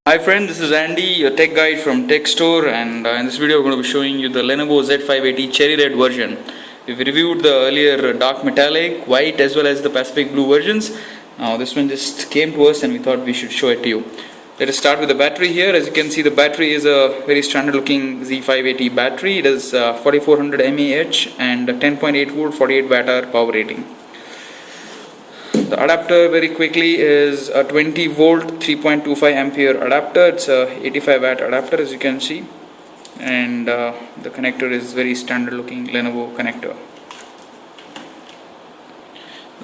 Hi friend, this is Andy, your tech guide from Tech Store, and in this video we're going to be showing you the Lenovo Z580 Cherry Red version. We've reviewed the earlier dark metallic, white as well as the Pacific Blue versions. Now this one just came to us and we thought we should show it to you. Let us start with the battery here. As you can see, the battery is a very standard looking Z580 battery. It is 4400 mAh and 10.8 volt 48 watt hour power rating. The adapter very quickly is a 20 volt 3.25 ampere adapter. It's a 85 watt adapter, as you can see, and the connector is very standard looking Lenovo connector.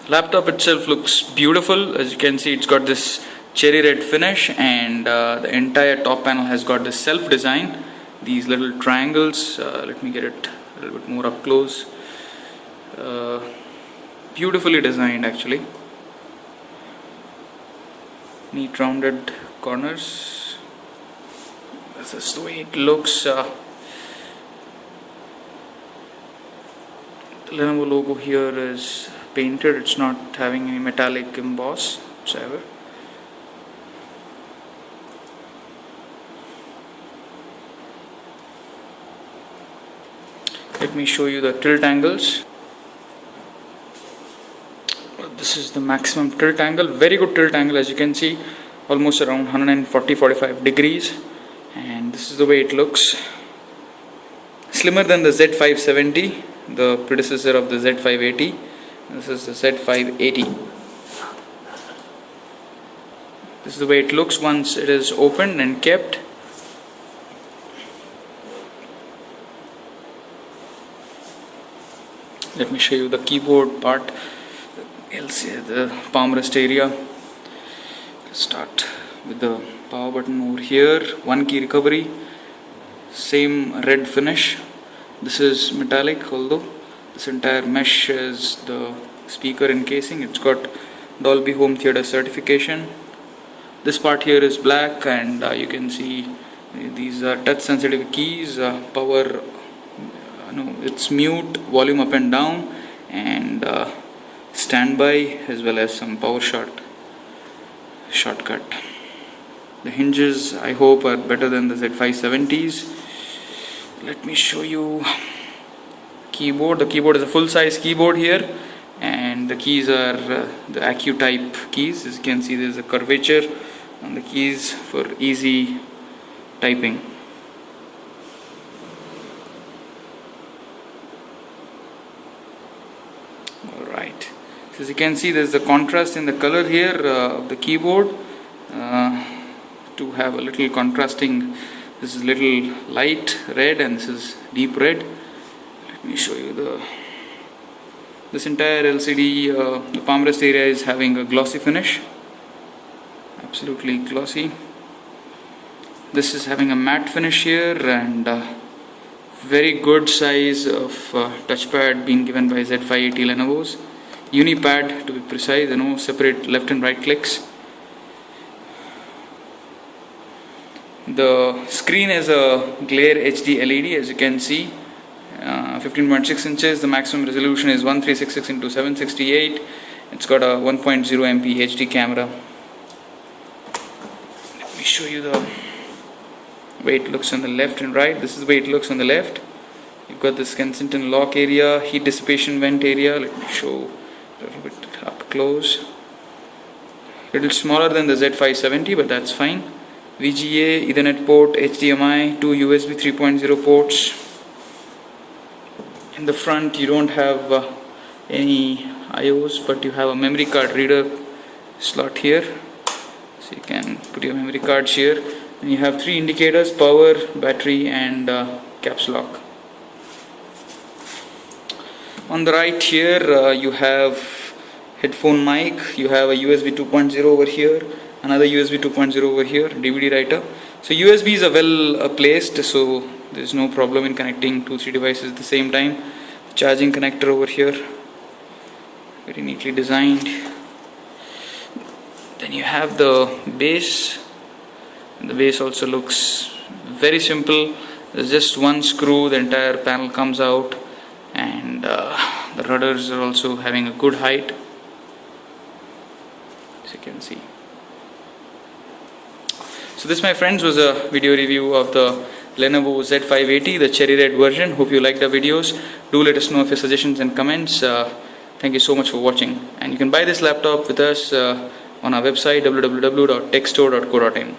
The laptop itself looks beautiful. As you can see, it's got this cherry red finish, and the entire top panel has got this self design, these little triangles. Let me get it a little bit more up close. Beautifully designed actually. Neat rounded corners. This is the way it looks. The Lenovo logo here is painted. It's not having any metallic emboss whatsoever. Let me show you the tilt angles. This is the maximum tilt angle, very good tilt angle, as you can see, almost around 140-45 degrees, and this is the way it looks. Slimmer than the Z570, the predecessor of the Z580. This is the Z580. This is the way it looks once it is opened and kept. Let me show you the keyboard part. The palm rest area. Let's start with the power button over here. One key recovery, same red finish. This is metallic, although this entire mesh is the speaker encasing. It's got Dolby Home Theater certification. This part here is black, and you can see these are touch sensitive keys. Power, it's mute, volume up and down, and standby, as well as some power shortcut. The hinges, I hope, are better than the Z570s. Let me show you keyboard. The keyboard is a full size keyboard here, and the keys are the Accu type keys. As you can see, there is a curvature on the keys for easy typing. Alright. So as you can see, there is a contrast in the color here of the keyboard. To have a little contrasting, this is little light red and this is deep red. Let me show you this entire LCD. The palm rest area is having a glossy finish, absolutely glossy. This is having a matte finish here, and very good size of touchpad being given by Z580 Lenovo's. Unipad to be precise, no separate left and right clicks. The screen is a glare HD LED, as you can see, 15.6 inches. The maximum resolution is 1366 x 768. It's got a 1.0 MP HD camera. Let me show you the way it looks on the left and right. This is the way it looks on the left. You've got this Kensington lock area, heat dissipation vent area. Let me show a little bit up close. A little smaller than the Z570, but that's fine. VGA, Ethernet port, HDMI, two USB 3.0 ports. In the front you don't have any IOs, but you have a memory card reader slot here, so you can put your memory cards here. And you have three indicators: power, battery, and caps lock. On the right here you have headphone mic, you have a USB 2.0 over here, another USB 2.0 over here, DVD writer. So USBs are well placed, so there's no problem in connecting 2-3 devices at the same time. Charging connector over here, very neatly designed. Then you have the base. The base also looks very simple. There's just one screw, the entire panel comes out, and the rudders are also having a good height, as you can see. So this, my friends, was a video review of the Lenovo Z580, the cherry red version. Hope you liked the videos. Do let us know of your suggestions and comments. Thank you so much for watching. And you can buy this laptop with us on our website www.techstore.co.in.